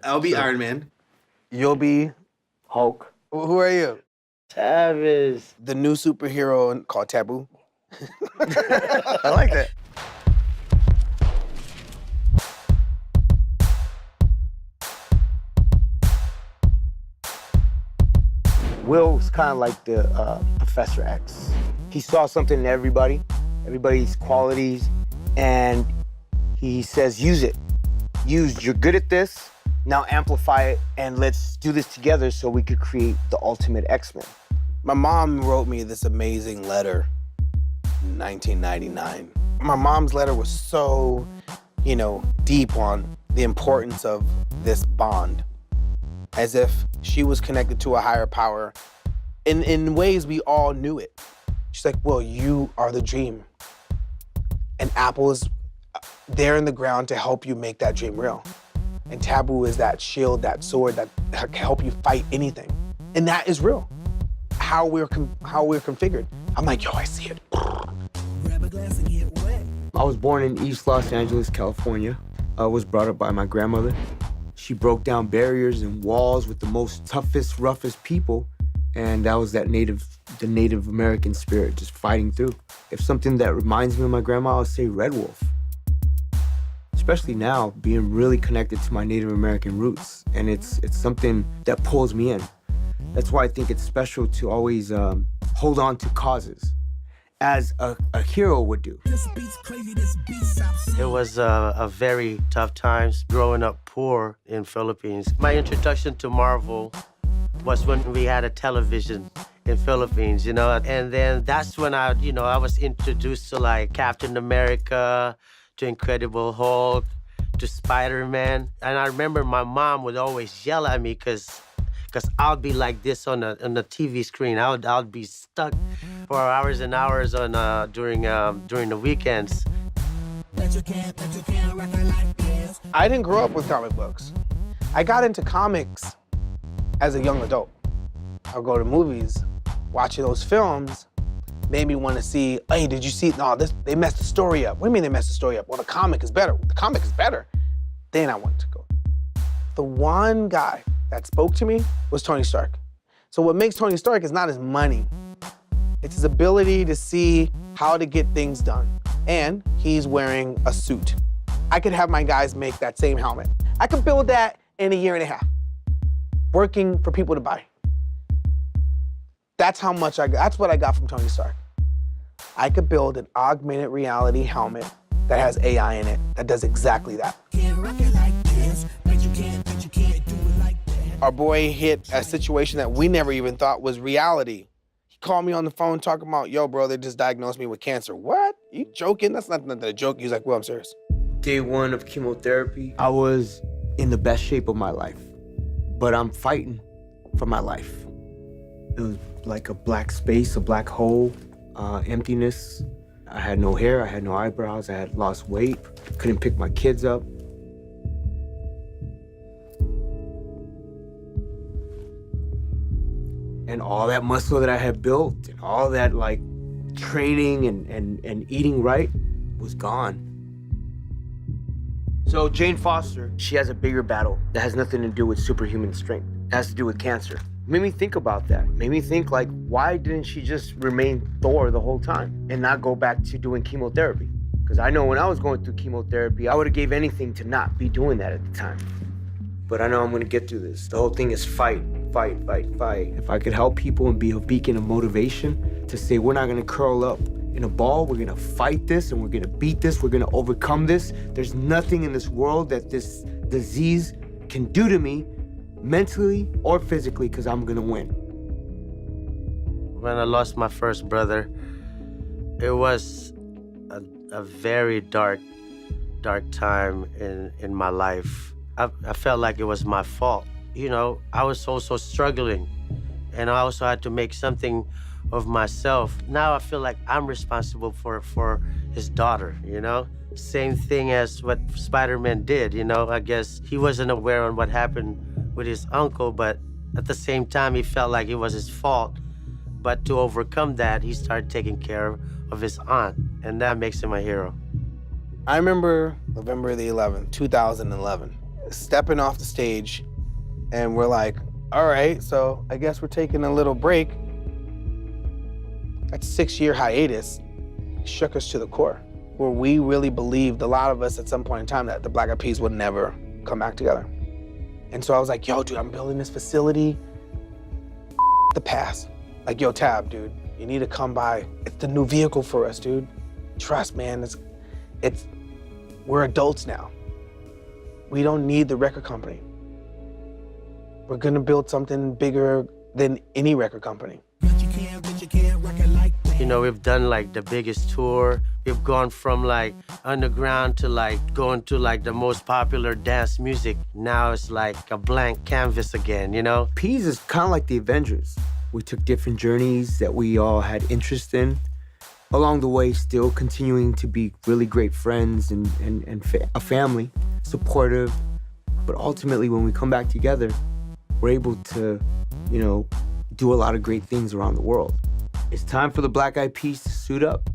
I'll be Iron Man. You'll be Hulk. Who are you? Tavis. The new superhero called Taboo. I like that. Will's kind of like the Professor X. He saw something in everybody's qualities, and he says, use it. You're good at this, now amplify it, and let's do this together so we could create the ultimate X-Men. My mom wrote me this amazing letter in 1999. My mom's letter was so, deep on the importance of this bond, as if she was connected to a higher power in ways we all knew it. She's like, well, you are the dream. And Apple is there in the ground to help you make that dream real. And Taboo is that shield, that sword that can help you fight anything. And that is real. How we're configured. I'm like, yo, I see it. Grab a glass and get wet. I was born in East Los Angeles, California. I was brought up by my grandmother. She broke down barriers and walls with the most toughest, roughest people. And that was the Native American spirit, just fighting through. If something that reminds me of my grandma, I would say Red Wolf. Especially now, being really connected to my Native American roots. And it's something that pulls me in. That's why I think it's special to always hold on to causes, as a hero would do. This beat's crazy, this beat stops. It was a very tough times growing up poor in Philippines. My introduction to Marvel was when we had a television in Philippines, and then that's when I was introduced to like Captain America, to Incredible Hulk, to Spider-Man. And I remember my mom would always yell at me because I'll be like this on the TV screen. I'll be stuck for hours and hours on during the weekends. I didn't grow up with comic books. I got into comics as a young adult. I'll go to movies, watching those films made me want to see, hey, did you see, no, they messed the story up. What do you mean they messed the story up? Well, the comic is better. The comic is better. Then I wanted to go. The one guy that spoke to me was Tony Stark. So what makes Tony Stark is not his money. It's his ability to see how to get things done. And he's wearing a suit. I could have my guys make that same helmet. I could build that in a year and a half, working for people to buy. That's how much that's what I got from Tony Stark. I could build an augmented reality helmet that has AI in it that does exactly that. Our boy hit a situation that we never even thought was reality. He called me on the phone talking about, yo, bro, they just diagnosed me with cancer. What? You joking? That's not a joke. He's like, well, I'm serious. Day one of chemotherapy, I was in the best shape of my life, but I'm fighting for my life. It was like a black space, a black hole, emptiness. I had no hair, I had no eyebrows, I had lost weight, couldn't pick my kids up. And all that muscle that I had built and all that like training and eating right was gone. So Jane Foster, she has a bigger battle that has nothing to do with superhuman strength. It has to do with cancer. Made me think about that. Made me think like, why didn't she just remain Thor the whole time and not go back to doing chemotherapy? Because I know when I was going through chemotherapy, I would have gave anything to not be doing that at the time. But I know I'm gonna get through this. The whole thing is fight, fight, fight, fight. If I could help people and be a beacon of motivation to say, we're not gonna curl up in a ball, we're gonna fight this and we're gonna beat this, we're gonna overcome this. There's nothing in this world that this disease can do to me mentally or physically, because I'm gonna win. When I lost my first brother, it was a very dark time in my life. I felt like it was my fault. I was also struggling, and I also had to make something of myself. Now I feel like I'm responsible for his daughter, Same thing as what Spider-Man did, I guess he wasn't aware of what happened with his uncle, but at the same time, he felt like it was his fault. But to overcome that, he started taking care of his aunt, and that makes him a hero. I remember November the 11th, 2011. stepping off the stage, and we're like, all right, so I guess we're taking a little break. That 6-year hiatus shook us to the core, where we really believed, a lot of us at some point in time, that the Black Eyed Peas would never come back together. And so I was like, yo, dude, I'm building this facility. The past. Like, yo, Tab, dude, you need to come by. It's the new vehicle for us, dude. Trust, man, we're adults now. We don't need the record company. We're gonna build something bigger than any record company. But you can't rock it like that. You know, we've done like the biggest tour. We've gone from like underground to like going to like the most popular dance music. Now it's like a blank canvas again, you know? Peas is kind of like the Avengers. We took different journeys that we all had interest in. Along the way, still continuing to be really great friends and a family, supportive. But ultimately, when we come back together, we're able to, you know, do a lot of great things around the world. It's time for the Black Eyed Peas to suit up